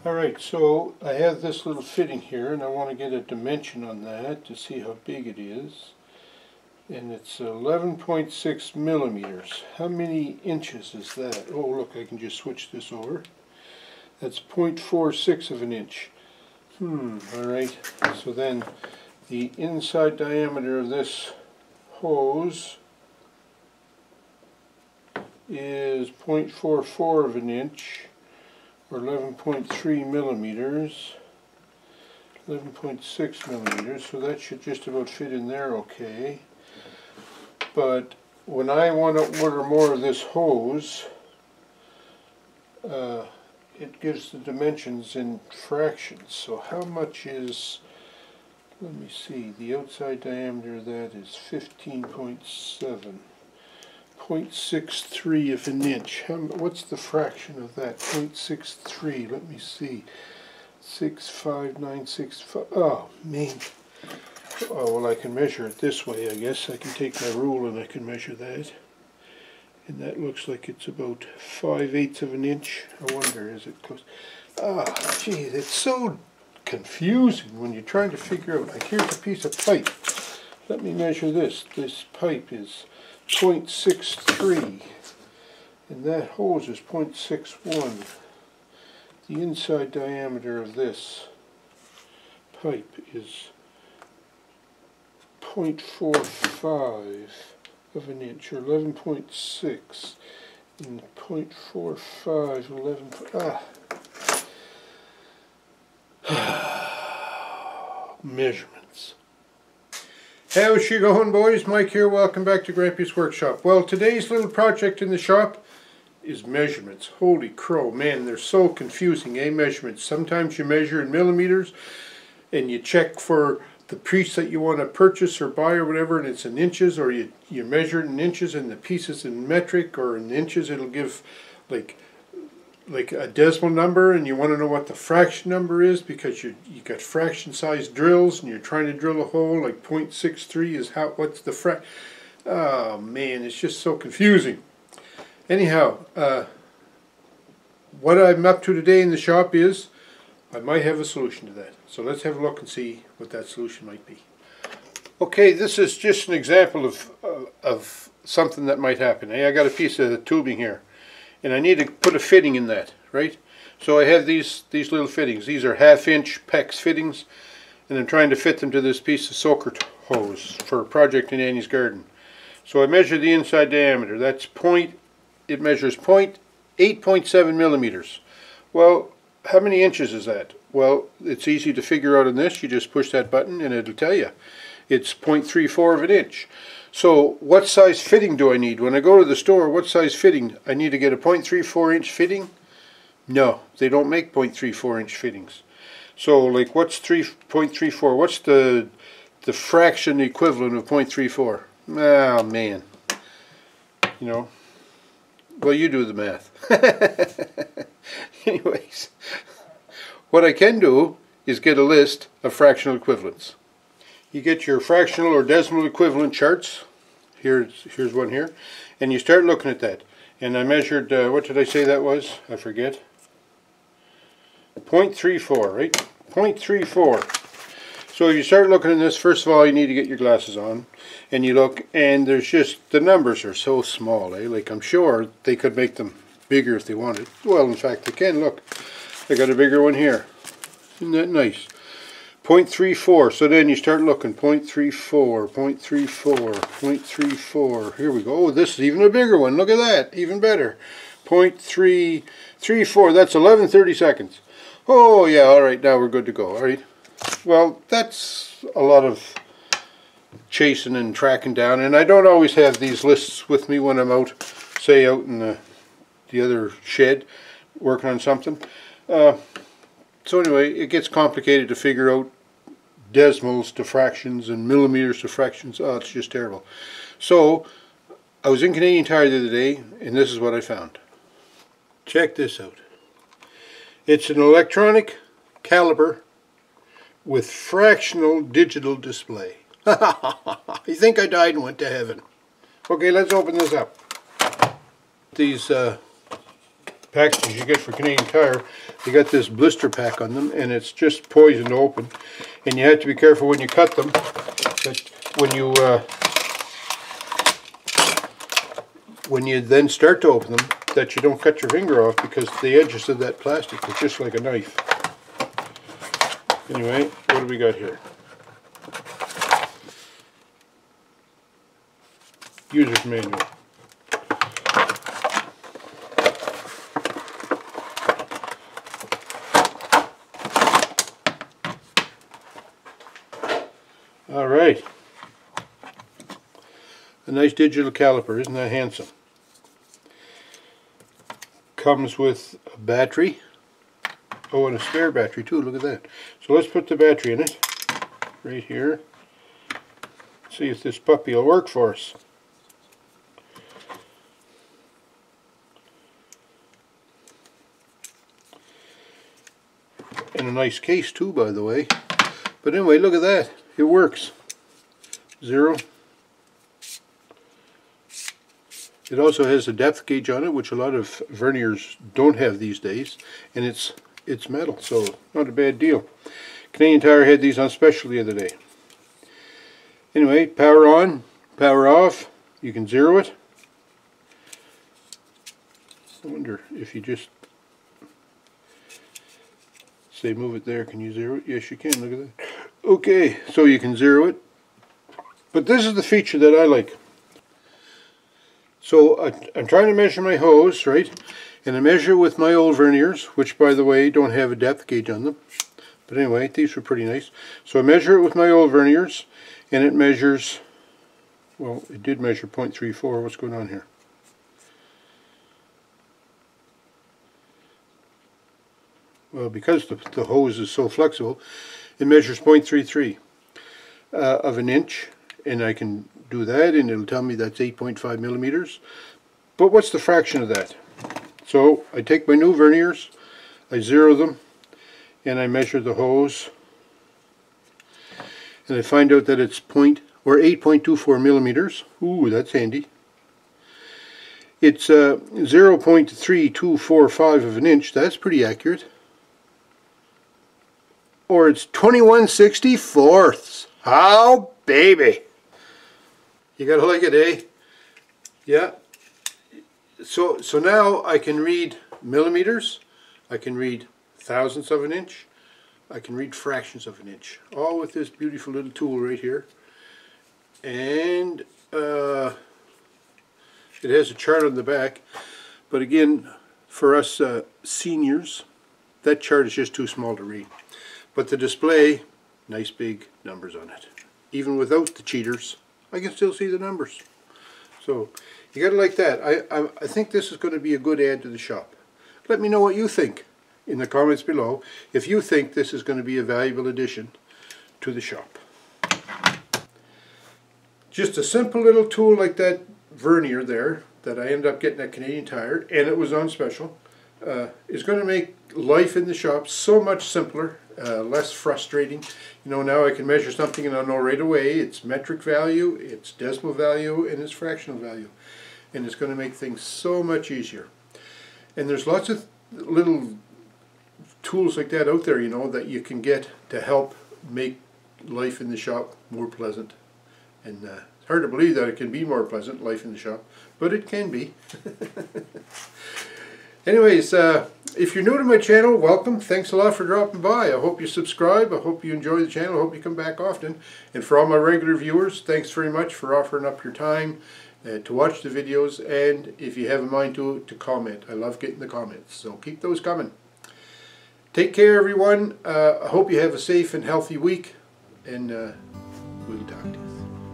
Alright, so I have this little fitting here and I want to get a dimension on that to see how big it is. And it's 11.6 millimeters. How many inches is that? Oh look, I can just switch this over. That's 0.46 of an inch. Alright, so then the inside diameter of this hose is 0.44 of an inch, or 11.3 millimeters, 11.6 millimeters, so that should just about fit in there okay. But when I want to order more of this hose, it gives the dimensions in fractions. So how much is, let me see, the outside diameter of that is 15.7, 0.63 of an inch. What's the fraction of that? 0.63, let me see, 65965, oh man. Oh, well, I can measure it this way, I guess. I can take my rule and I can measure that. And that looks like it's about 5/8 of an inch. I wonder, is it close? Ah, gee, it's so confusing when you're trying to figure out. Like, here's a piece of pipe. Let me measure this. This pipe is 0.63. And that hose is 0.61. The inside diameter of this pipe is 0.45 of an inch, or 11.6, and 0.45, 11, measurements. How's she going, boys? Mike here, welcome back to Grampie's Workshop. Well, today's little project in the shop is measurements. Holy crow, man, they're so confusing, eh, measurements. Sometimes you measure in millimeters, and you check for the piece that you want to purchase or buy or whatever, and it's in inches, or you measure it in inches and the piece is in metric, or in inches it'll give like a decimal number, and you want to know what the fraction number is because you got fraction size drills and you're trying to drill a hole. Like 0.63 is what's the oh man, it's just so confusing. Anyhow, what I'm up to today in the shop is I might have a solution to that. So let's have a look and see what that solution might be. Okay, this is just an example of something that might happen. Hey, I got a piece of tubing here, and I need to put a fitting in that, right? So I have these little fittings. These are 1/2-inch PEX fittings, and I'm trying to fit them to this piece of soaker hose for a project in Annie's garden. So I measure the inside diameter. It measures 8.7 millimeters. Well, how many inches is that? Well, it's easy to figure out on this. You just push that button and it'll tell you. It's 0.34 of an inch. So what size fitting do I need? When I go to the store, what size fitting? I need to get a 0.34 inch fitting? No, they don't make 0.34 inch fittings. So like what's 0.34? What's the fraction equivalent of 0.34? Oh man. You know. Well, you do the math. Anyways, what I can do is get a list of fractional equivalents. You get your fractional or decimal equivalent charts. Here's one here. And you start looking at that. And I measured, what did I say that was? I forget. 0.34, right? 0.34. So you start looking at this, first of all you need to get your glasses on, and you look, and there's just, the numbers are so small, eh? Like I'm sure they could make them bigger if they wanted. Well, in fact they can, look. I got a bigger one here. Isn't that nice? 0.34, so then you start looking, 0.34, 0.34, 0.34, here we go. Oh, this is even a bigger one, look at that, even better. 0.334, that's 11/30 seconds. Oh yeah, alright, now we're good to go, alright. Well, that's a lot of chasing and tracking down, and I don't always have these lists with me when I'm out, say out in the other shed working on something. So anyway, it gets complicated to figure out decimals to fractions and millimeters to fractions. Oh, it's just terrible. So I was in Canadian Tire the other day, and this is what I found. Check this out. It's an electronic caliper with fractional digital display. You think I died and went to heaven. Okay, let's open this up. These packages you get for Canadian Tire, they got this blister pack on them, and it's just poison to open. And you have to be careful when you cut them, that when you then start to open them, that you don't cut your finger off, because the edges of that plastic are just like a knife. Anyway, what do we got here? User's manual. All right. A nice digital caliper, isn't that handsome? Comes with a battery. Oh, and a spare battery too, look at that. So let's put the battery in it, right here. See if this puppy will work for us. And a nice case too, by the way. But anyway, look at that. It works. 0. It also has a depth gauge on it, which a lot of verniers don't have these days, and it's metal, so not a bad deal. Canadian Tire had these on special the other day. Anyway, power on, power off. You can zero it. I wonder if you just say move it there, can you zero it? Yes, you can. Look at that. Okay, so you can zero it. But this is the feature that I like. So I'm trying to measure my hose, right? And I measure with my old verniers, which by the way don't have a depth gauge on them. But anyway, these were pretty nice. So I measure it with my old verniers, and it measures, well, it did measure 0.34. What's going on here? Well, because the hose is so flexible, it measures 0.33 of an inch, and I can do that, and it'll tell me that's 8.5 millimeters. But what's the fraction of that? So I take my new verniers, I zero them, and I measure the hose, and I find out that it's 8.24 millimeters. Ooh, that's handy. It's 0.3245 of an inch. That's pretty accurate. Or it's 21/64. How baby! You gotta like it, eh? Yeah. So now I can read millimeters, I can read thousandths of an inch, I can read fractions of an inch, all with this beautiful little tool right here. And it has a chart on the back, but again, for us seniors, that chart is just too small to read. But the display, nice big numbers on it. Even without the cheaters, I can still see the numbers. So you gotta like that. I think this is going to be a good add to the shop. Let me know what you think in the comments below, if you think this is going to be a valuable addition to the shop. Just a simple little tool like that vernier there that I ended up getting at Canadian Tire, and it was on special, is going to make life in the shop so much simpler, less frustrating. You know, now I can measure something and I know right away its metric value, its decimal value, and its fractional value. And it's going to make things so much easier. And there's lots of little tools like that out there, you know, that you can get to help make life in the shop more pleasant. And it's hard to believe that it can be more pleasant, life in the shop, but it can be. Anyways, if you're new to my channel, welcome. Thanks a lot for dropping by. I hope you subscribe. I hope you enjoy the channel. I hope you come back often. And for all my regular viewers, thanks very much for offering up your time to watch the videos. And if you have a mind to comment. I love getting the comments, so keep those coming. Take care, everyone. I hope you have a safe and healthy week. And we'll talk to you.